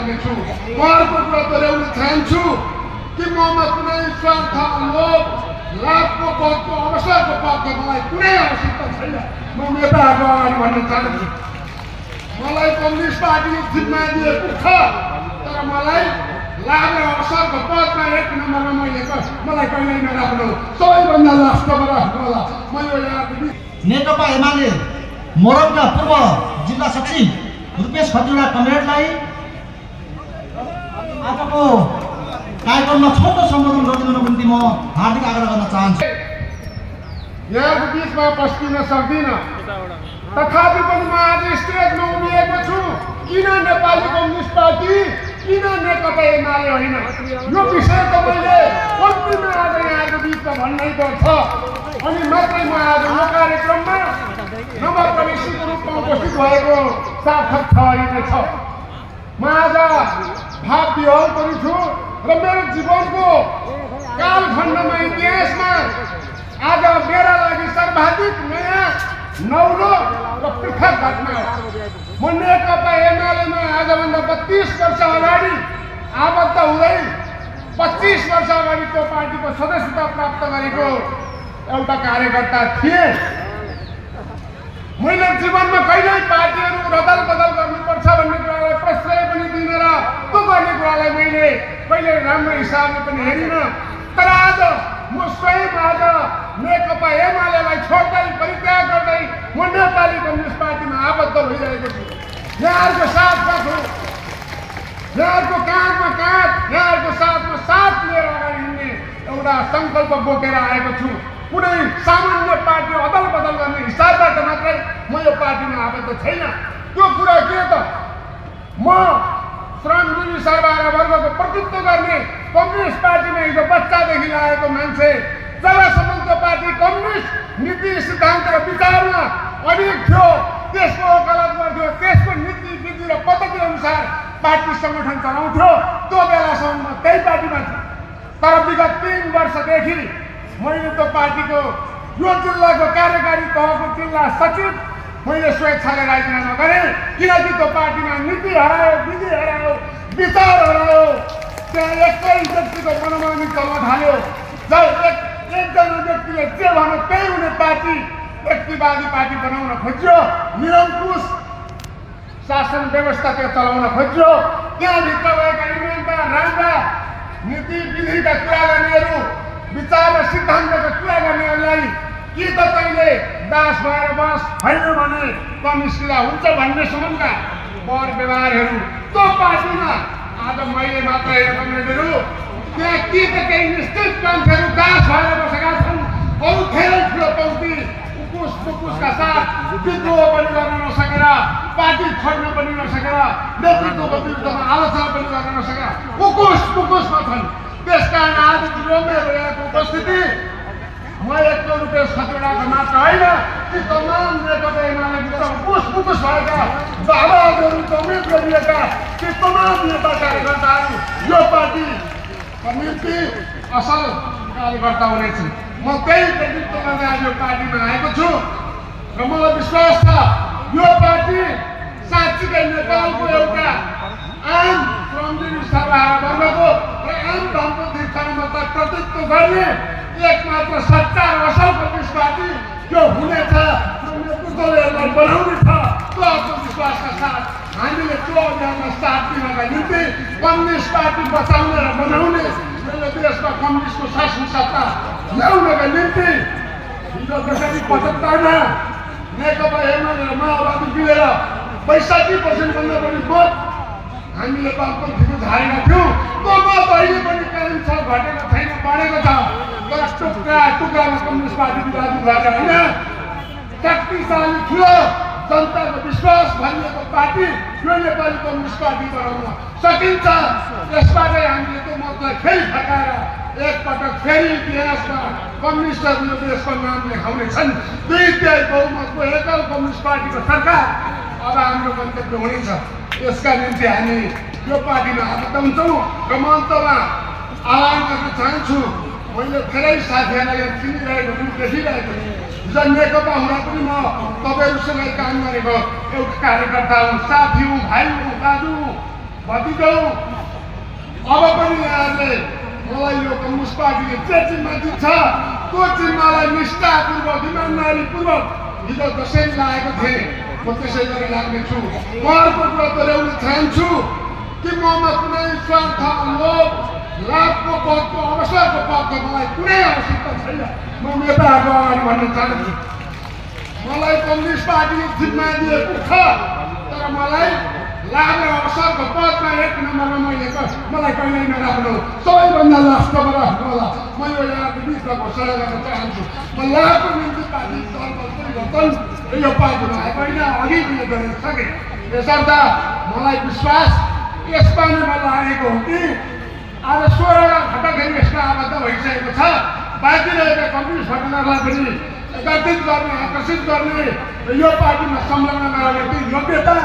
लाग्नेछु। उहाँहरूको कुरा दोहोऱ्याउन चाहन्छु कि ममा कुनै स्वार्थ लोभ लाभको पदको अवसरको पदको मलाई कुनै आवश्यकता छैन। म नेताहरूको अगाडि भन्न चाहन्छु मलाई कम्युनिस्ट पार्टीले जिम्मा दिएको छ, तर मलाई लाभ र अवसरको पदमा 1 नम्बरमा मलाई कहिल्यै नराख्नु, सबैभन्दा लास्टमा राख्नु होला। म यो यहाँ नेकपा एमाले मोरङका पूर्व जिल्ला सचिव रुपेश खतिवडा कमरेडलाई आजको कार्यक्रममा छोटो सम्बोधन गरिदिनुको निम्ति म हार्दिक आग्रह गर्न चाहन्छु। यहाँको बिचमा पस्किन सक्दिनँ, तथापि पनि म आज स्टेजमा उभिएको छु। किन नेपाली कम्युनिस्ट पार्टी, किन नेकपा एमाले होइन, यो विषय त मैले कम्तीमा आज यहाँको बिचमा भन्नै पर्छ। अनि मात्रै म आज यो कार्यक्रममा नवप्रवेशीको रूपमा उपस्थित भएको सार्थक ठहरिनेछ। म आज भाव विहल पनि छु र मेरो जीवनको कालखण्डमा इतिहासमा आज मेरा लागि सर्वाधिक नयाँ नौलो र पृथक घटना हो। म नेकपा एमालेमा आजभन्दा 32 वर्ष अगाडि आबद्ध हुँदै 25 वर्ष अगाडि त्यो पार्टीको सदस्यता प्राप्त गरेको एउटा कार्यकर्ता थिएँ। मैले जीवनमा कहिल्यै पार्टीहरू रदल बदल गर्नुपर्छ भन्ने कुरालाई प्रश्रय पनि दिइन र त्यो गर्ने कुरालाई मैले कहिले राम्रो हिसाबले पनि हेरिनँ। तर आज म स्वयं आज नेकपा एमालेलाई छोड्दै परित्याग गर्दै म नेपाली कम्युनिस्ट पार्टीमा आबद्ध भइरहेको छु। यहाँहरूको साथमा छु, यहाँहरूको काँधमा काँध, यहाँहरूको साथमा साथ लिएर अगाडि हिँड्ने एउटा सङ्कल्प बोकेर आएको छु। कुनै सामान्य पार्टी अदल बदल गर्ने हिसाबबाट मात्रै म यो पार्टीमा आबद्ध छैन। त्यो कुरा के त, म श्रमजीवी सर्वहारा वर्गको प्रतिनिधित्व गर्ने कम्युनिस्ट पार्टीमा हिजो बच्चादेखि लागेको मान्छे, जबसम्म त्यो पार्टी कम्युनिस्ट नीति सिद्धान्त र विचारमा अडिग थियो, त्यसको वकालत गर्थ्यो, त्यसको नीति विधि र पद्धति अनुसार पार्टी सङ्गठन चलाउँथ्यो, त्यो बेलासम्म त्यही पार्टीमा थियो। तर विगत 3 वर्षदेखि मैले त्यो पार्टीको यो जिल्लाको कार्यकारी तहको जिल्ला सचिव मैले स्वेच्छाले राजीनामा गरेँ, किनकि त्यो पार्टीमा नीति हरायो, विधि हरायो, विचार हरायो। त्यहाँ एकै व्यक्तिको मनोमानी चल्न थाल्यो। जब एकजना व्यक्तिले जे भन्यो त्यही हुने पार्टी, व्यक्तिवादी पार्टी बनाउन खोज्यो, निरङ्कुश शासन व्यवस्था त्यो चलाउन खोज्यो। त्यहाँभित्र भएका इमानदार राम्रा नीति विधिका कुरा गर्नेहरू, विचार र सिद्धान्तका कुरा गर्नेहरूलाई कि त कहिले दास भएर बस, होइन भने कम्युनिस्टमा हुन्छ भन्ने सम्मका वर व्यवहारहरू त्यो पार्टीमा आज मैले मात्र हेरेर कमरेडहरू त्यहाँ कि त केही निश्चित मान्छेहरू दास भएर बसेका छन्। अरू धेरै ठुलो पङ्क्ति उकुसका साथ विद्रोह पनि गर्न नसकेर, पार्टी छोड्न पनि नसकेर, नेतृत्वको विरुद्धमा आलोचना पनि गर्न नसकेर उकुसमा छन्। त्यसकारण आज मेरो यहाँको उपस्थिति म एकलो रुपेश खतिवडाको मात्र होइन, ती तमाम नेकपा एमालेभित्र उकुस भएका बाबाहरूको उम्मेद गरिएका ती तमाम नेता कार्यकर्ताहरू यो पार्टीका निम्ति असल कार्यकर्ता हुनेछन्। म त्यही नेतृत्व गर्दै आज यो पार्टीमा आएको छु र मलाई विश्वास छ यो पार्टी साँच्चीकै नेपालको एउटा आम श्रमजीवी सर्वहारा वर्गको र आम धनको तीर्थानुमतलाई प्रतिनिधित्व गर्ने एकमात्र सच्चा र असल कम्युनिस्ट पार्टी यो हुनेछ, नेतृत्वले यसलाई बनाउनेछ। त्यो आत्मविश्वासका साथ हामीले त्यो अभियानमा साथ दिनका निम्ति कम्युनिस्ट पार्टी बचाउने र बनाउने र देशमा कम्युनिस्टको शासन सत्ता ल्याउनका निम्ति हिजो 75 मा नेकपा एमाले र माओवादी मिलेर 65% भन्दा बढी मत हामीले बालपन्थीको झारेका थियौँ। त्यो मत अहिले पनि कायम छ, घटेको छैन, बढेको छ। तर टुक्रामा कम्युनिस्ट पार्टी विभाजित भएर होइन, शक्तिशाली ठुलो जनताको विश्वास भरिएको पार्टी यो नेपाली कम्युनिस्ट पार्टी बनाउन सकिन्छ। यसबाटै हामीले त्यो मतलाई फेरि फर्काएर एकपटक फेरि इतिहासमा कम्युनिस्टहरू देशको नाम लेखाउनेछन्। 2/3 बहुमतको एकल कम्युनिस्ट पार्टीको सरकार अब हाम्रो गन्तव्य हुनेछ। यसका निम्ति हामी यो पार्टीमा आबद्ध हुन्छौँ र म अन्तमा आह्वान गर्न चाहन्छु। मैले धेरै साथीहरूलाई यहाँ चिनिरहेको छु, देखिरहेको छु। हिजो नेकपा हुँदा पनि म तपाईँहरूसँग काम गरेको एउटा कार्यकर्ता हुँ, साथी हुँ, भाइ हुँ, दाजु हुँ, भतिजाउ अब पनि यहाँले मलाई यो कम्युनिस्ट पार्टीले जे चिन्हमा दिन्छ त्यो चिन्हलाई निष्ठापूर्वक इमान्दारीपूर्वक हिजो दसैँ लागेको थिएँ म त्यसै गरी लाग्नेछु। म अर्को कुरा दोहोऱ्याउन चाहन्छु कि ममा कुनै स्वार्थ लोभ लाभको पदको अवसरको पदको मलाई कुनै आवश्यकता छैन। म नेताहरूको अगाडि भन्न चाहन्छु मलाई कम्युनिस्ट पार्टीले जिम्मा दिएको छ, तर मलाई लाभ र अवसरको पदमा एक नम्बरमा मलाई कहिल्यै नराख्नु, सबैभन्दा लास्टमा राख्नु होला। म यो यहाँको बिचमा घोषणा गर्न चाहन्छु। म लाभको निम्ति पार्टी परिवर्तन यो पार्टीमा आएको होइन, अघि पनि गर्न सकेँ। यसर्थ मलाई विश्वास यसमा नै म लागेको हो कि आज 16 घटकहरू यसमा आबद्ध भइसकेको छ। बाँकी रहेका कम्युनिस्ट घटनालाई पनि एकत्रित गर्ने, आकर्षित गर्ने, यो पार्टीमा संलग्न गराउने त्यो योग्यता,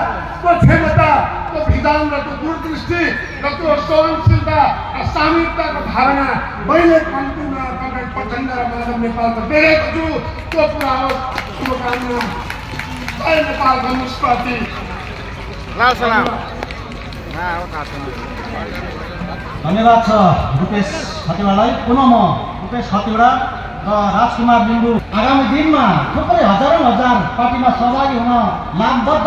त्यो क्षमता, त्यो विधान र त्यो दूरदृष्टि र त्यो सहनशीलता र सामूहिकताको भावना मैले कम्तीमा तपाईँ प्रचण्ड र माधव नेपालमा देखेको छु। त्यो पुरा होस्, शुभकामना। जय नेपाल कम्युनिस्ट पार्टी। धन्यवाद छ रुपेश खतिवडालाई। पुनः म रुपेश खतिवडा र राजकुमार लिम्बू आगामी दिनमा थुप्रै हजारौँ हजार पार्टीमा सहभागी हुन लामबद्ध